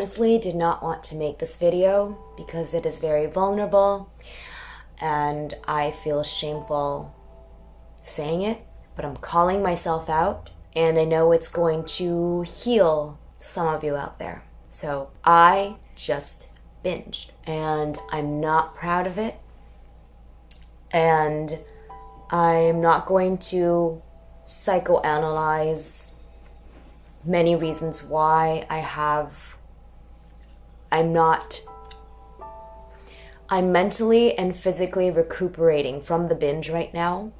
honestly did not want to make this video because it is very vulnerable and I feel shameful saying it, but I'm calling myself out and I know it's going to heal some of you out there. So I just binged and I'm not proud of it, and I'm not going to psychoanalyze many reasons why I'm mentally and physically recuperating from the binge right now.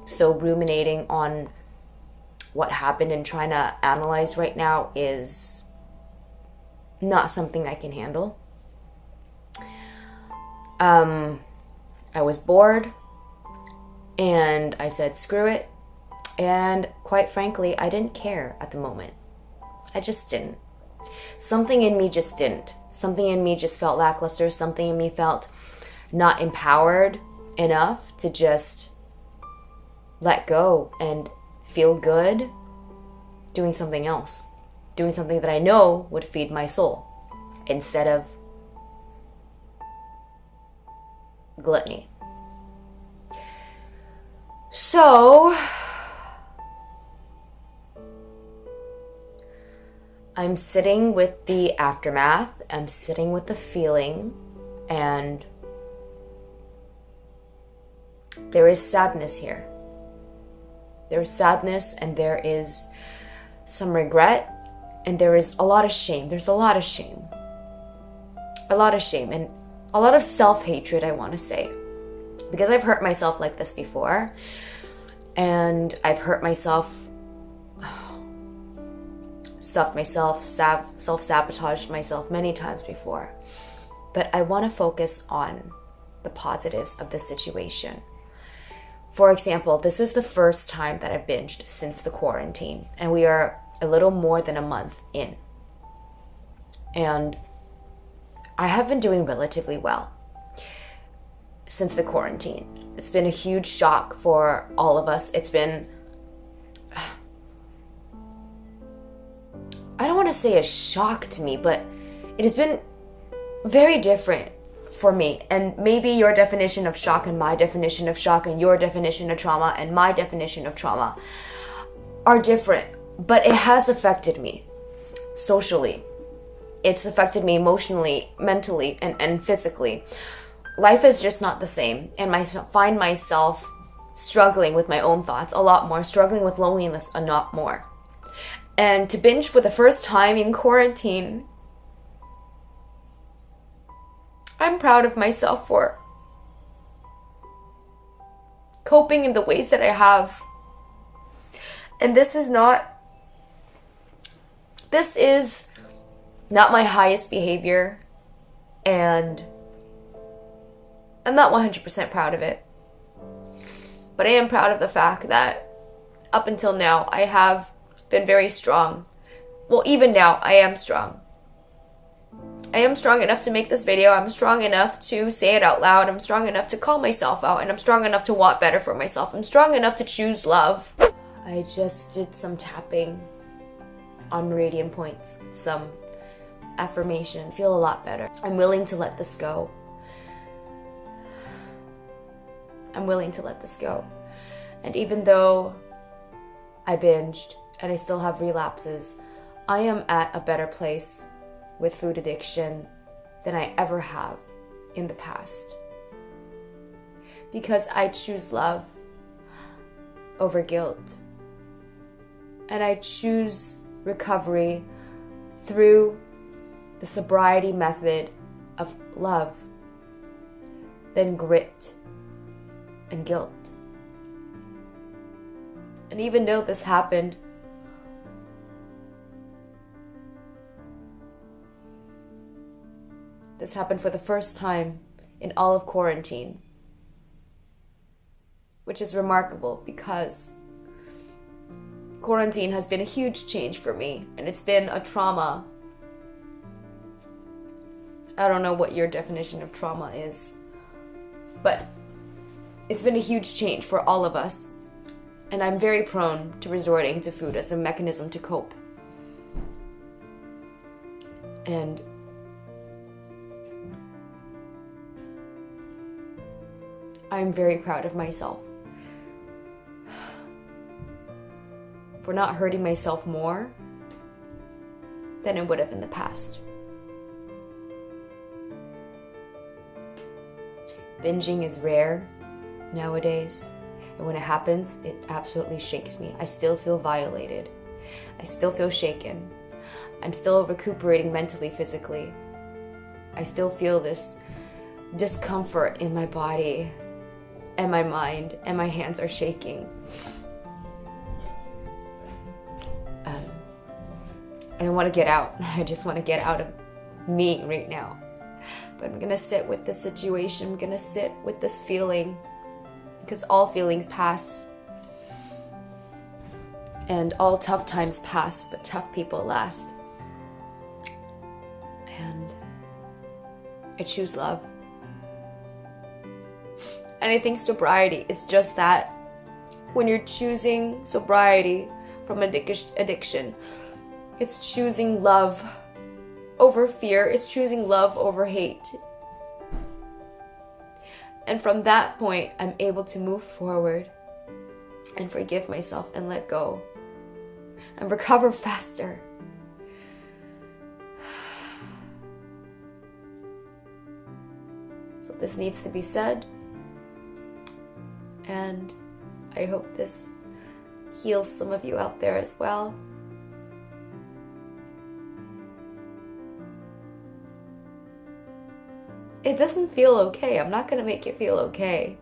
So ruminating on what happened and trying to analyze right now is not something I can handle. I was bored and I said, screw it. And quite frankly, I didn't care at the moment. I just didn't. Something in me just didn't. Something in me just felt lackluster. Something in me felt not empowered enough to just let go and feel good doing something else. Doing something that I know would feed my soul instead of gluttony. So I'm sitting with the aftermath, I'm sitting with the feeling, and there is sadness here. There is sadness and there is some regret and there is a lot of shame. There's a lot of shame. A lot of shame and a lot of self-hatred, I want to say. Because I've hurt myself like this before. And I've hurt myself, stuffed myself, self-sabotaged myself many times before. But I want to focus on the positives of the situation. For example, this is the first time that I've binged since the quarantine. And we are a little more than a month in. And I have been doing relatively well since the quarantine. It's been a huge shock for all of us. It's been, I don't want to say a shock to me, but it has been very different for me. And maybe your definition of shock and my definition of shock and your definition of trauma and my definition of trauma are different. But it has affected me socially. It's affected me emotionally, mentally, and physically. Life is just not the same. And I find myself struggling with my own thoughts a lot more, struggling with loneliness a lot more. And to binge for the first time in quarantine, I'm proud of myself for coping in the ways that I have. And this is not my highest behavior, and I'm not 100% proud of it. But I am proud of the fact that up until now, I have been very strong. Well, even now, I am strong. I am strong enough to make this video. I'm strong enough to say it out loud. I'm strong enough to call myself out. And I'm strong enough to want better for myself. I'm strong enough to choose love. I just did some tapping on meridian points. Some affirmation. Feel a lot better. I'm willing to let this go. I'm willing to let this go. And even though I binged and I still have relapses, I am at a better place with food addiction than I ever have in the past. Because I choose love over guilt. And I choose recovery through the sobriety method of love than grit and guilt. And even though this happened for the first time in all of quarantine, which is remarkable because quarantine has been a huge change for me and it's been a trauma. I don't know what your definition of trauma is, but it's been a huge change for all of us. And I'm very prone to resorting to food as a mechanism to cope. And I'm very proud of myself for not hurting myself more than I would have in the past. Binging is rare nowadays, and when it happens, it absolutely shakes me. I still feel violated. I still feel shaken. I'm still recuperating mentally, physically. I still feel this discomfort in my body and my mind, and my hands are shaking. And I want to get out. I just want to get out of me right now. But I'm going to sit with this situation. I'm going to sit with this feeling, because all feelings pass. And all tough times pass, but tough people last. And I choose love. And I think sobriety is just that. When you're choosing sobriety from addiction, it's choosing love over fear. It's choosing love over hate. And from that point, I'm able to move forward and forgive myself and let go and recover faster. So this needs to be said. And I hope this heals some of you out there as well. It doesn't feel okay. I'm not gonna make it feel okay.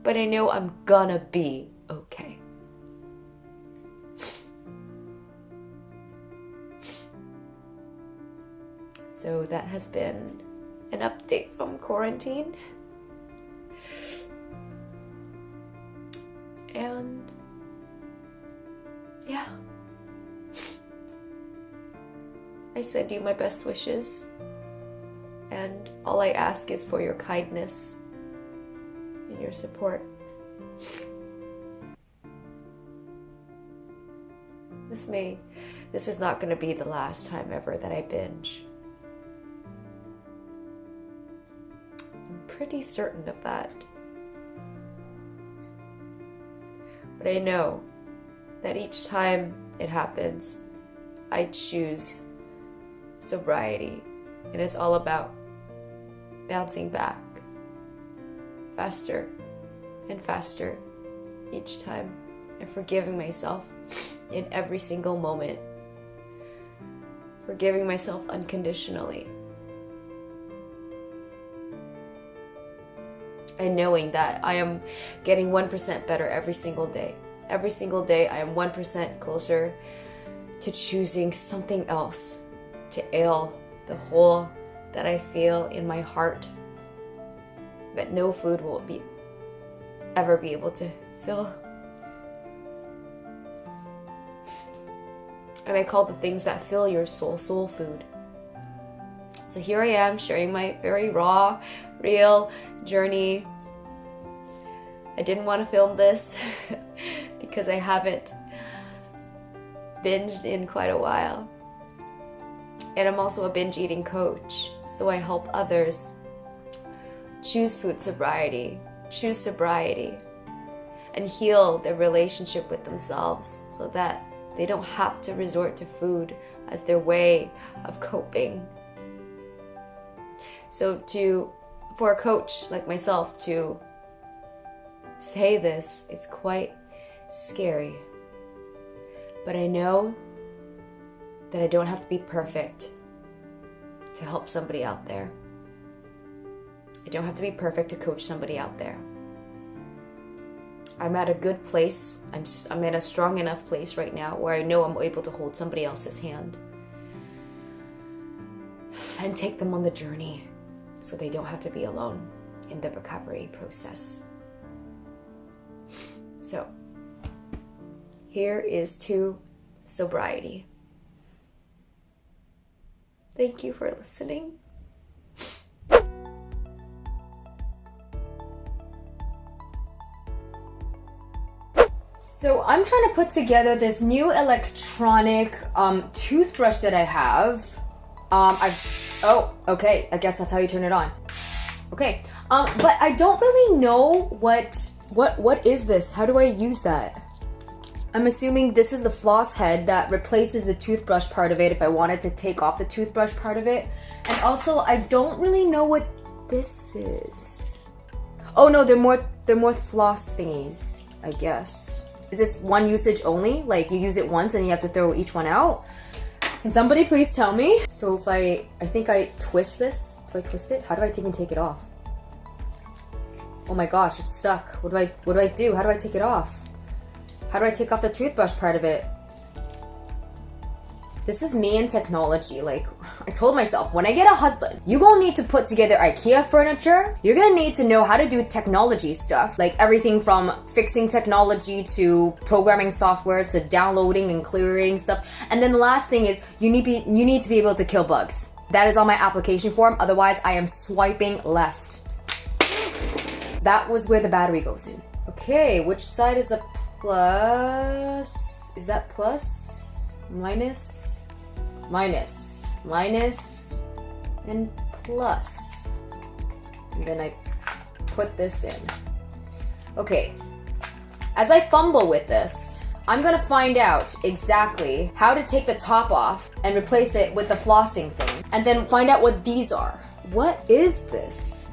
But I know I'm gonna be okay. So that has been an update from quarantine. And yeah, I send you my best wishes. And all I ask is for your kindness and your support. This is not going to be the last time ever that I binge. I'm pretty certain of that. But I know that each time it happens, I choose sobriety. And it's all about bouncing back faster and faster each time, and forgiving myself in every single moment. Forgiving myself unconditionally. And knowing that I am getting 1% better every single day. Every single day I am 1% closer to choosing something else to heal the hole that I feel in my heart that no food will ever be able to fill. And I call the things that fill your soul food. So here I am sharing my very raw, real journey. I didn't want to film this because I haven't binged in quite a while. And I'm also a binge eating coach, so I help others choose food sobriety, choose sobriety, and heal their relationship with themselves so that they don't have to resort to food as their way of coping. So for a coach like myself to say this, it's quite scary. But I know that I don't have to be perfect to help somebody out there. I don't have to be perfect to coach somebody out there. I'm at a good place. I'm in a strong enough place right now where I know I'm able to hold somebody else's hand and take them on the journey so they don't have to be alone in the recovery process. So, here is to sobriety. Thank you for listening. So I'm trying to put together this new electronic toothbrush that I have. Okay, I guess that's how you turn it on. Okay, but I don't really know what is this? How do I use that? I'm assuming this is the floss head that replaces the toothbrush part of it if I wanted to take off the toothbrush part of it. And also, I don't really know what this is. Oh no, they're more floss thingies, I guess. Is this one usage only? Like you use it once and you have to throw each one out? Can somebody please tell me? So if I think I twist this. If I twist it, how do I even take it off? Oh my gosh, it's stuck. What do I do? How do I take it off? How do I take off the toothbrush part of it? This is me and technology. Like, I told myself, when I get a husband, you gonna need to put together IKEA furniture. You're gonna need to know how to do technology stuff. Like everything from fixing technology to programming softwares to downloading and clearing stuff. And then the last thing is you need to be able to kill bugs. That is on my application form. Otherwise, I am swiping left. That was where the battery goes in. Okay, which side is a plus? Is that plus? Minus? Minus. Minus. And plus. And then I put this in. Okay. As I fumble with this, I'm gonna find out exactly how to take the top off and replace it with the flossing thing. And then find out what these are. What is this?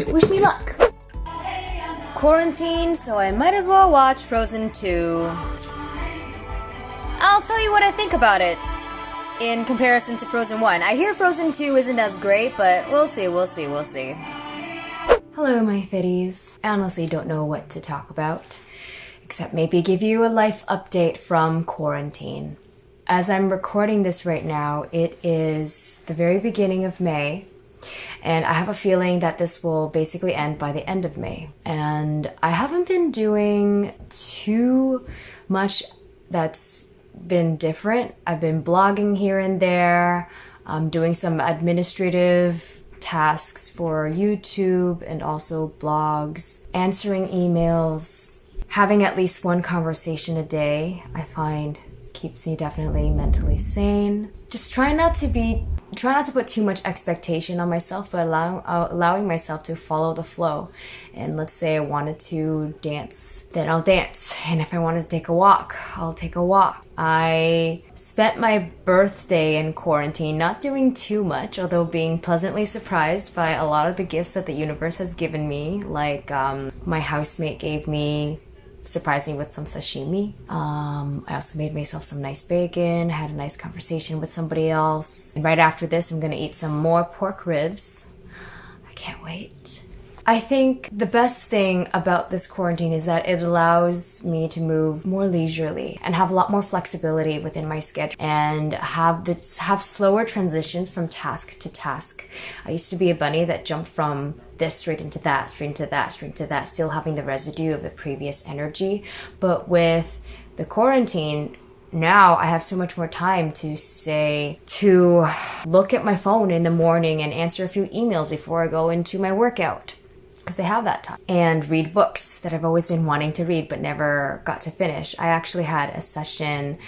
Wish me luck. Quarantine, so I might as well watch Frozen 2. I'll tell you what I think about it in comparison to Frozen 1. I hear Frozen 2 isn't as great, but we'll see. Hello, my fitties. I honestly don't know what to talk about, except maybe give you a life update from quarantine. As I'm recording this right now, it is the very beginning of May. And I have a feeling that this will basically end by the end of May. And I haven't been doing too much that's been different. I've been blogging here and there, doing some administrative tasks for YouTube and also blogs, answering emails, having at least one conversation a day, I find keeps me definitely mentally sane. Just try not to put too much expectation on myself, but allowing myself to follow the flow. And let's say I wanted to dance, then I'll dance. And if I wanted to take a walk, I'll take a walk. I spent my birthday in quarantine not doing too much, although being pleasantly surprised by a lot of the gifts that the universe has given me. Like my housemate surprised me with some sashimi. I also made myself some nice bacon, had a nice conversation with somebody else. And right after this, I'm gonna eat some more pork ribs. I can't wait. I think the best thing about this quarantine is that it allows me to move more leisurely and have a lot more flexibility within my schedule and have slower transitions from task to task. I used to be a bunny that jumped from this straight into that, straight into that, straight into that, still having the residue of the previous energy. But with the quarantine, now I have so much more time to look at my phone in the morning and answer a few emails before I go into my workout, because they have that time, and read books that I've always been wanting to read but never got to finish. I actually had a session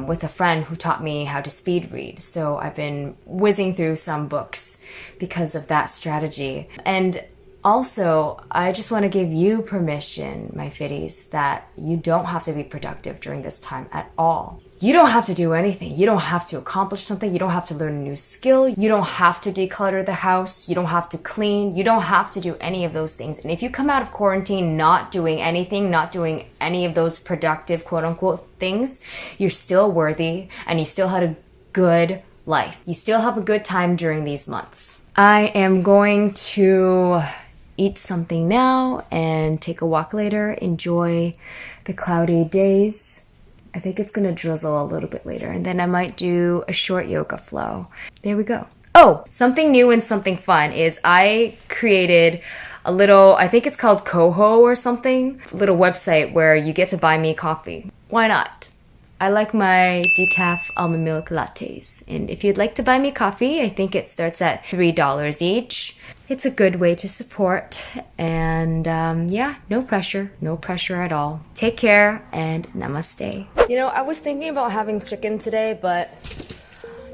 with a friend who taught me how to speed read. So I've been whizzing through some books because of that strategy. And also, I just want to give you permission, my fitties, that you don't have to be productive during this time at all. You don't have to do anything. You don't have to accomplish something. You don't have to learn a new skill. You don't have to declutter the house. You don't have to clean. You don't have to do any of those things. And if you come out of quarantine not doing anything, not doing any of those productive quote unquote things, you're still worthy and you still had a good life. You still have a good time during these months. I am going to eat something now and take a walk later. Enjoy the cloudy days. I think it's gonna drizzle a little bit later, and then I might do a short yoga flow. There we go. Oh, something new and something fun is I created a little, I think it's called Coho or something, little website where you get to buy me coffee. Why not? I like my decaf almond milk lattes. And if you'd like to buy me coffee, I think it starts at $3 each. It's a good way to support, and yeah, no pressure at all. Take care and namaste. You know, I was thinking about having chicken today, but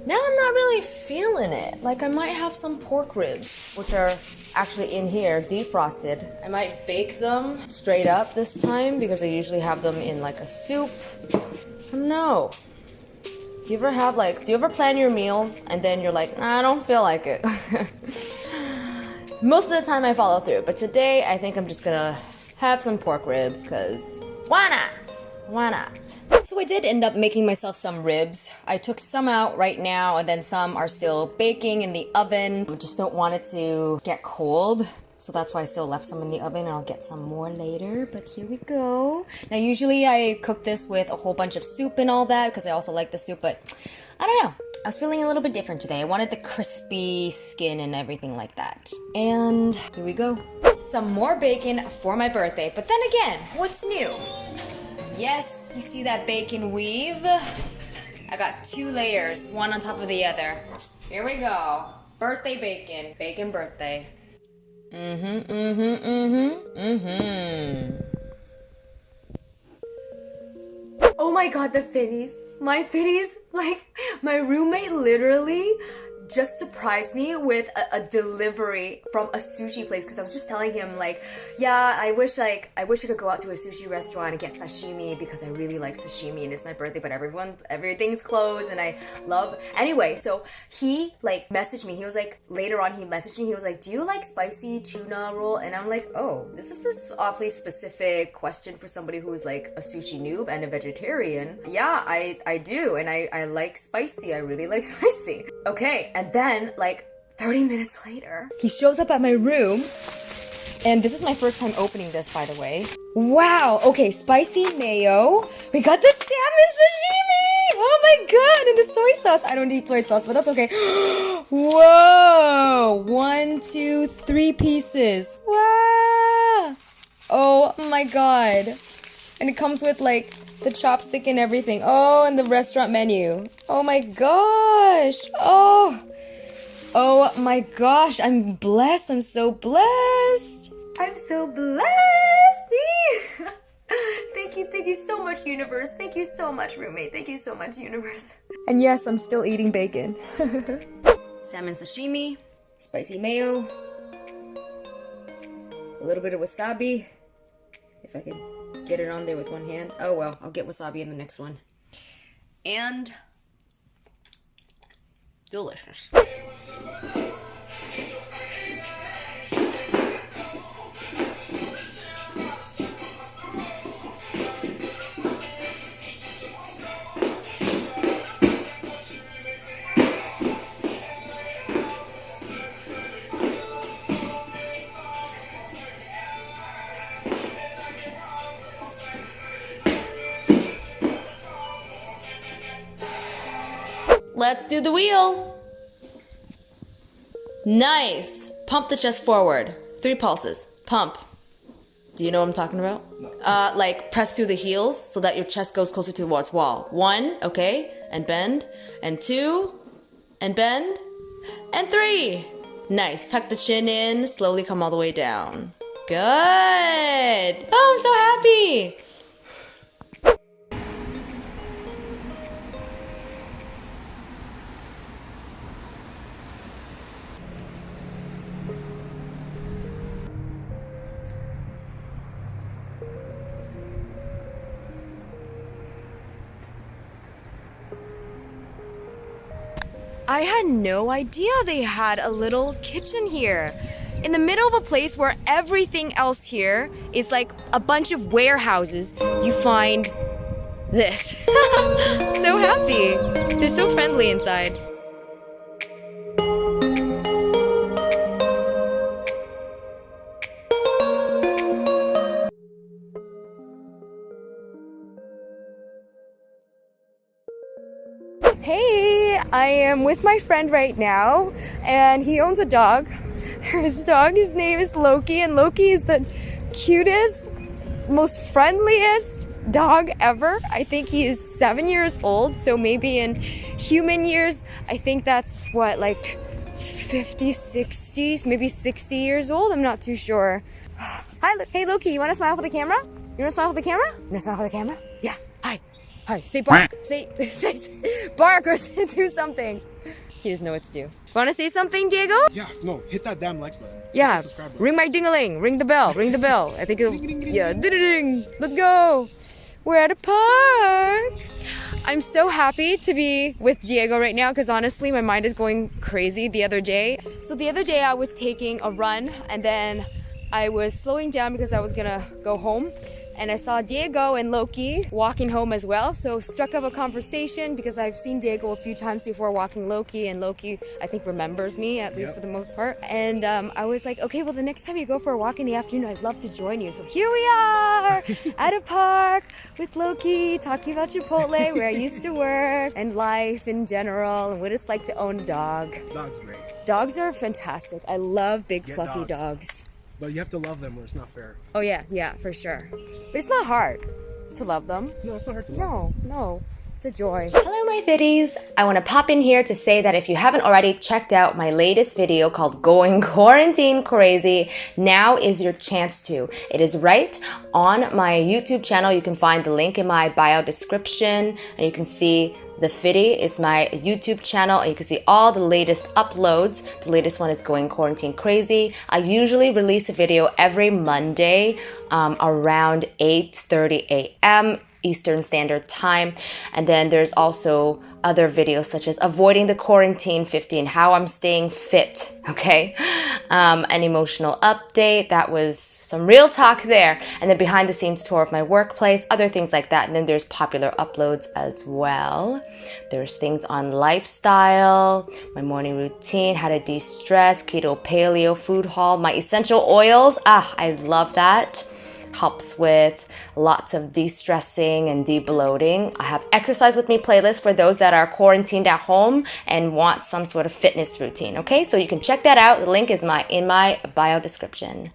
Now I'm not really feeling it. Like I might have some pork ribs, which are actually in here, defrosted. I might bake them straight up this time because I usually have them in like a soup. I don't know. Do you ever plan your meals and then you're like, nah, I don't feel like it? Most of the time I follow through, but today I think I'm just gonna have some pork ribs because why not? Why not? So I did end up making myself some ribs. I took some out right now and then some are still baking in the oven. I just don't want it to get cold. So that's why I still left some in the oven and I'll get some more later, but here we go. Now usually I cook this with a whole bunch of soup and all that because I also like the soup, but I don't know. I was feeling a little bit different today. I wanted the crispy skin and everything like that. And here we go. Some more bacon for my birthday, but then again, what's new? Yes, you see that bacon weave? I got 2 layers, one on top of the other. Here we go. Birthday bacon. Bacon birthday. Oh my god, the fitties. My fitties, like, my roommate literally just surprised me with a delivery from a sushi place because I was just telling him like, yeah, I wish I could go out to a sushi restaurant and get sashimi because I really like sashimi and it's my birthday, but everything's closed and I love anyway. So he like messaged me. He was like, later on he messaged me. He was like, do you like spicy tuna roll? And I'm like, oh, this is this awfully specific question for somebody who's like a sushi noob and a vegetarian. Yeah, I do, and I like spicy. I really like spicy. Okay. And then, like, 30 minutes later, he shows up at my room. And this is my first time opening this, by the way. Wow. Okay, spicy mayo. We got the salmon sashimi. Oh my god. And the soy sauce. I don't eat soy sauce, but that's okay. Whoa. 1, 2, 3 pieces. Wow. Oh my god. And it comes with, like, the chopstick and everything. Oh, and the restaurant menu. Oh my gosh. Oh my gosh. I'm blessed. I'm so blessed. I'm so blessed. Thank you so much, universe. Thank you so much, roommate. Thank you so much, universe. And yes, I'm still eating bacon. Salmon sashimi, spicy mayo, a little bit of wasabi. If I can get it on there with one hand. Oh well, I'll get wasabi in the next one. And delicious. Let's do the wheel. Nice. Pump the chest forward. 3 pulses. Pump. Do you know what I'm talking about? No. Like press through the heels so that your chest goes closer towards wall. 1, okay, and bend. And 2, and bend. And 3. Nice. Tuck the chin in. Slowly come all the way down. Good. Oh, I'm so happy. I had no idea they had a little kitchen here. In the middle of a place where everything else here is like a bunch of warehouses, you find this. So happy. They're so friendly inside. Hey, I am with my friend right now, and he owns a dog. His name is Loki, and Loki is the cutest, most friendliest dog ever. I think he is 7 years old, so maybe in human years, I think that's what, like 50, 60, maybe 60 years old? I'm not too sure. Hi, hey Loki, you want to smile for the camera? You want to smile for the camera? You want to smile for the camera? Yeah, hi. Hi, say bark. Say bark or do something. He doesn't know what to do. Want to say something, Diego? Yeah, no, hit that damn like button. Yeah, Subscribe button. ring my ding-a-ling, ring the bell, ring the bell. I think it'll, yeah, ding-a-ding, let's go. We're at a park. I'm so happy to be with Diego right now because honestly, my mind is going crazy the other day. So the other day I was taking a run and then I was slowing down because I was gonna go home. And I saw Diego and Loki walking home as well. So struck up a conversation because I've seen Diego a few times before walking Loki, and Loki, I think, remembers me, at least for the most part. And I was like, okay, well, the next time you go for a walk in the afternoon, I'd love to join you. So here we are at a park with Loki, talking about Chipotle, where I used to work, and life in general, and what it's like to own a dog. Dog's great. Dogs are fantastic. I love big, fluffy dogs. But you have to love them or it's not fair. Oh yeah, for sure. But it's not hard to love them. No, it's not hard to love them. No, it's a joy. Hello, my fitties. I want to pop in here to say that if you haven't already checked out my latest video called Going Quarantine Crazy, now is your chance to. It is right on my YouTube channel. You can find the link in my bio description, and you can see The Fitty is my YouTube channel, and you can see all the latest uploads. The latest one is Going Quarantine Crazy. I usually release a video every Monday around 8:30 a.m. Eastern Standard Time. And then there's also other videos such as Avoiding the Quarantine 15, how I'm staying fit, okay? An emotional update, that was some real talk there. And then behind the scenes tour of my workplace, other things like that. And then there's popular uploads as well. There's things on lifestyle, my morning routine, how to de-stress, keto, paleo, food haul, my essential oils. I love that. Helps with lots of de-stressing and de-bloating. I have exercise with me playlist for those that are quarantined at home and want some sort of fitness routine. Okay, so you can check that out. The link is in my bio description.